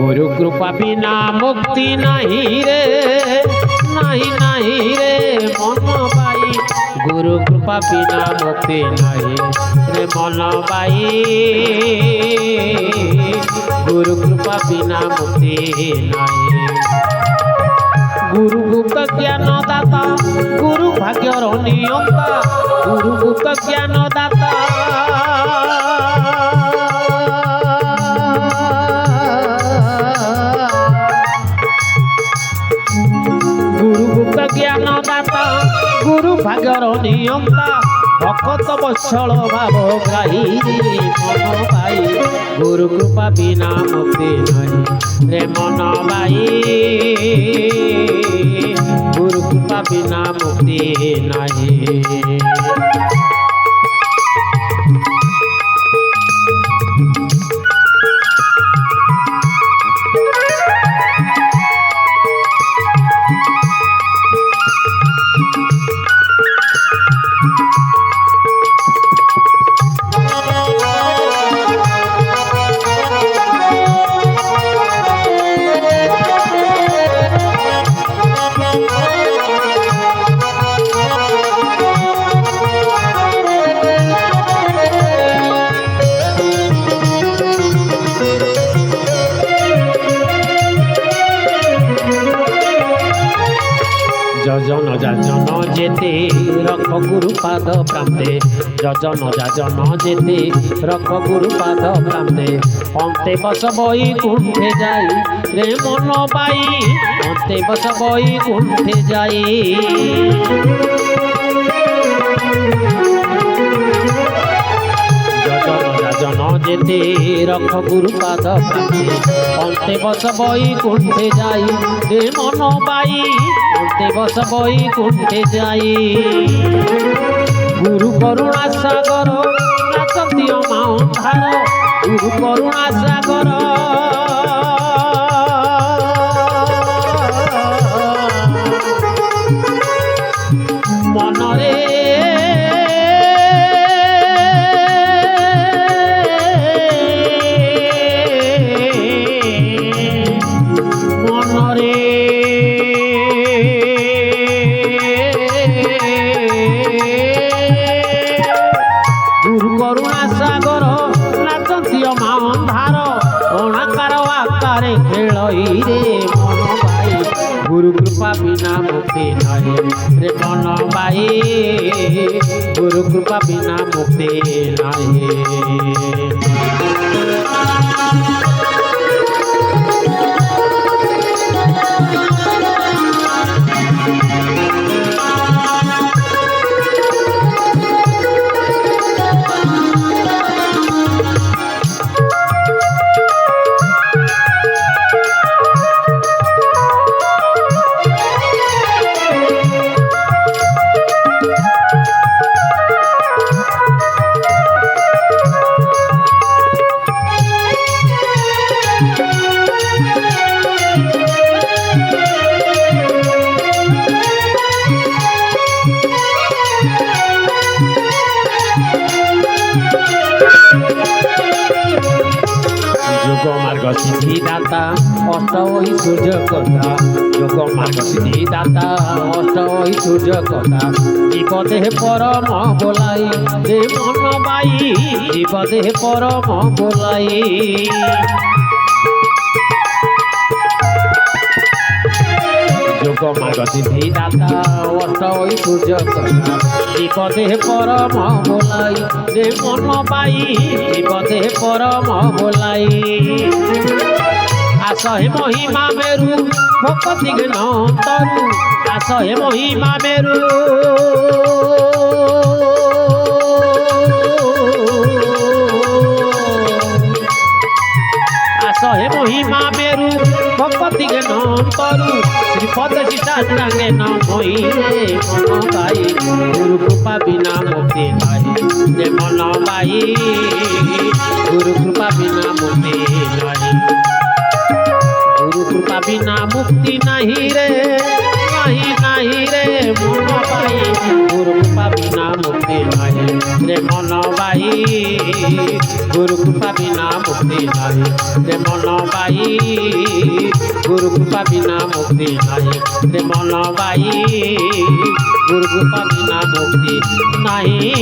गुरु कृपा बिना मुक्ति नहीं रे, नहीं नहीं रे मन बाई। गुरु कृपा बिना मुक्ति नहीं रे मन बाई। गुरु कृपा बिना मुक्ति नहीं। गुरु गुप्त ज्ञान दाता, गुरु भाग्यर नियंता। गुरु गुप्त ज्ञान दाता, गुरु गुप्त ज्ञान दाता, गुरु भाग्यर नियंता। भक्त वत्सल भाव ग्राही मन भाई। गुरु कृपा बिना मुक्ति नहीं रे मन भाई। गुरु कृपा बिना मुक्ति नहीं। যজন যাজন যেতে রখ গুরু পাদ প্রান্তে। যজন যাজন যেতে রখ গুরু পাদ প্রান্তে। অন্তে বস বই কুণ্ঠে যাই রে মন বাই। অন্তে বস বই কুণ্ঠে যাই। যজন যেতে রখ গুরু পাদ প্রান্তে। অন্তে বস বই কুণ্ঠে যাই রে মন বাই। অন্তে বস বই কুণ্ঠে যাই। গুরু করুণা সাগর নাচন্তি মা অন্ধার। গুরু করুণা সাগর মনরে করুণা সাগর নাচন্তি মা অন্ধার। অনাকার আকারে খেলই রে মন বাই। গুরু কৃপা বিনা মুক্তি নহে রে মন বাই। গুরু কৃপা বিনা মুক্তি নহে। যোগ মার্গ সিদ্ধি দাতা অষ্ট ঐশ্বর্য কথা। যোগ মার্গ সিদ্ধি দাতা অষ্ট ঐশ্বর্য কথা। জীবদেহ পরম বোলাই রে মন বাই। জীবদেহ পরম বোলাই। যোগ মার্গ সিদ্ধি দাতা অষ্ট ঐশ্বর্য কথা। জীবদেহ পরম বোলাই রে মন বাই। জীবদেহ পরম বোলাই। আসহে মহিমা মেরু ভক্তি জ্ঞান তরু। আসহে মহিমা মেরু আসহে মহিমা মেরু ভক্তি জ্ঞান তরু। শ্রীপদ সীতাঙ্গে নমই রে মন বাই। গুরু কৃপা বিনা মুক্তি নাই রে মন বাই। গুরু কৃপা বিনা মুক্তি নাই। गुरु कृपा बिना मुक्ति नहीं रे, नहीं नहीं रे मन पाई। गुरु कृपा बिना मुक्ति नहीं रे मन भाई गुरु कृपा बिना मुक्ति नहीं रे मन भाई गुरु कृपा बिना मुक्ति नहीं रे मन भाई गुरु कृपा बिना मुक्ति नहीं।